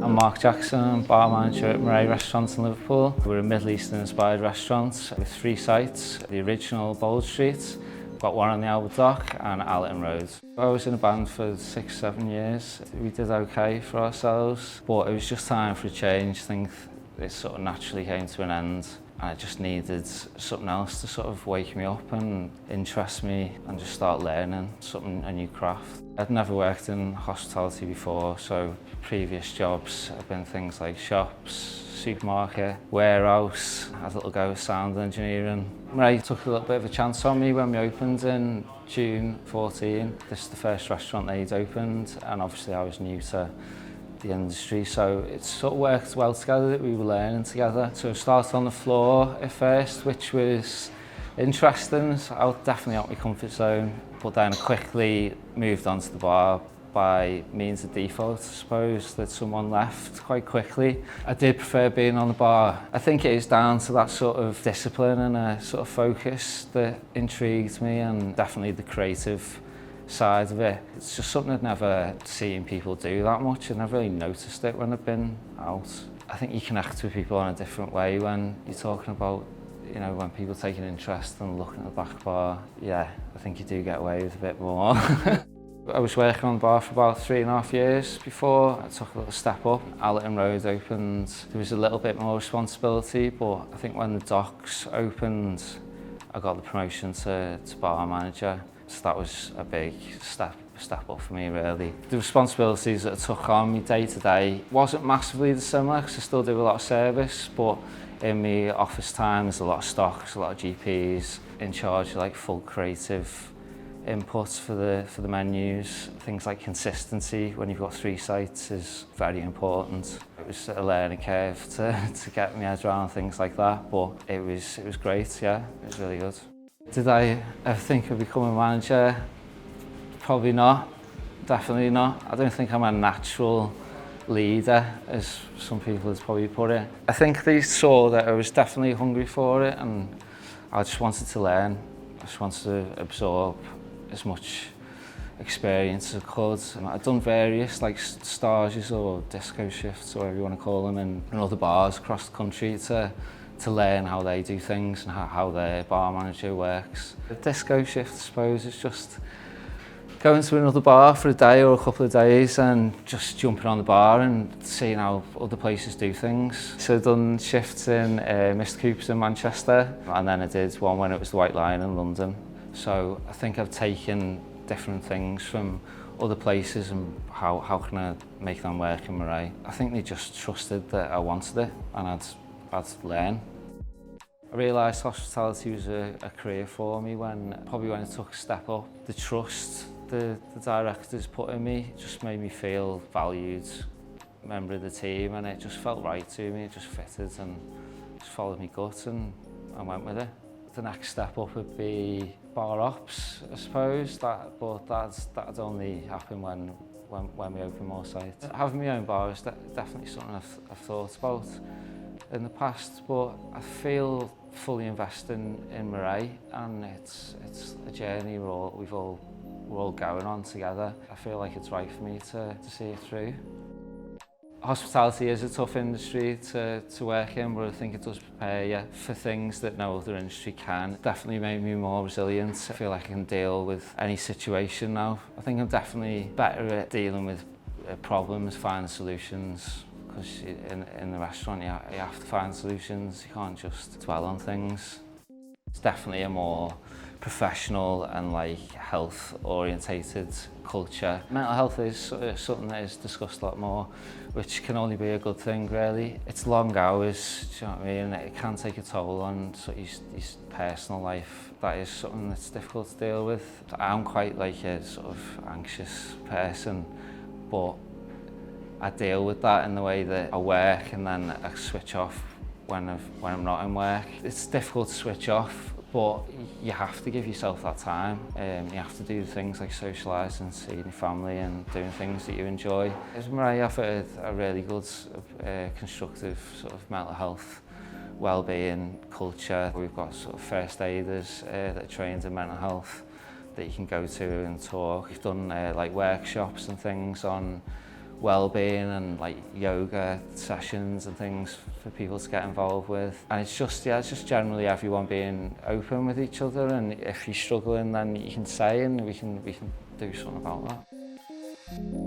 I'm Mark Jackson, bar manager at Maray restaurant in Liverpool. We're a Middle Eastern inspired restaurant with 3 sites. The original Bold Street, got one on the Albert Dock and Allerton Road. I was in a band for 6-7 years. We did okay for ourselves, but it was just time for a change. I think it sort of naturally came to an end. I just needed something else to sort of wake me up and interest me and just start learning a new craft. I'd never worked in hospitality before, so previous jobs have been things like shops, supermarket, warehouse, I had a little go with sound engineering. Maray took a little bit of a chance on me when we opened in June 14. This is the first restaurant they'd opened, and obviously I was new to the industry, so it sort of worked well together that we were learning together. So I started on the floor at first, which was interesting. So I was definitely out of my comfort zone, but then I quickly moved on to the bar by means of default, I suppose, that someone left quite quickly. I did prefer being on the bar. I think it is down to that sort of discipline and a sort of focus that intrigued me, and definitely the creative side of it. It's just something I'd never seen people do that much. I never really noticed it when I've been out. I think you connect with people in a different way when you're talking about, you know, when people take an interest and looking at the back bar. Yeah, I think you do get away with a bit more. I was working on the bar for about 3.5 years before I took a little step up. Allerton Road opened, there was a little bit more responsibility, but I think when the docks opened, I got the promotion to bar manager. So that was a big step up for me, really. The responsibilities that I took on me day to day wasn't massively dissimilar, because I still do a lot of service, but in my office time there's a lot of stocks, a lot of GPs, in charge of like full creative inputs for the menus. Things like consistency when you've got 3 sites is very important. It was a learning curve to get my head around things like that, but it was great, yeah, it was really good. Did I ever think of becoming a manager? Probably not, definitely not. I don't think I'm a natural leader, as some people would probably put it. I think they saw that I was definitely hungry for it, and I just wanted to learn. I just wanted to absorb as much experience as I could. And I'd done various like stages or disco shifts, or whatever you want to call them, in other bars across the country to learn how they do things and how their bar manager works. The disco shift, I suppose, is just going to another bar for a day or a couple of days and just jumping on the bar and seeing how other places do things. So I've done shifts in Mr. Cooper's in Manchester, and then I did one when it was the White Lion in London. So I think I've taken different things from other places and how can I make them work in Maray. I think they just trusted that I wanted it and I'd learn. I realised hospitality was a career for me probably when I took a step up. The trust the directors put in me just made me feel valued member of the team, and it just felt right to me. It just fitted and just followed my gut and I went with it. The next step up would be bar ops, I suppose, but that'd only happen when we open more sites. Having my own bar is definitely something I've thought about in the past, but I feel fully invested in Maray, and it's a journey we're all going on together. I feel like it's right for me to see it through. Hospitality is a tough industry to work in, but I think it does prepare you for things that no other industry can. It definitely made me more resilient. I feel like I can deal with any situation now. I think I'm definitely better at dealing with problems, finding solutions, because in the restaurant you have to find solutions. You can't just dwell on things. It's definitely a more professional and like health orientated culture. Mental health is something that is discussed a lot more, which can only be a good thing, really. It's long hours, do you know what I mean? It can take a toll on his personal life. That is something that's difficult to deal with. I'm quite like a sort of anxious person, but I deal with that in the way that I work and then I switch off when I'm not in work. It's difficult to switch off, but you have to give yourself that time. You have to do things like socialising, seeing your family and doing things that you enjoy. Maray offered a really good, constructive sort of mental health, well-being culture. We've got sort of first aiders that are trained in mental health that you can go to and talk. We've done like workshops and things on well-being and like yoga sessions and things for people to get involved with. And it's just generally everyone being open with each other, and if you're struggling then you can say and we can do something about that.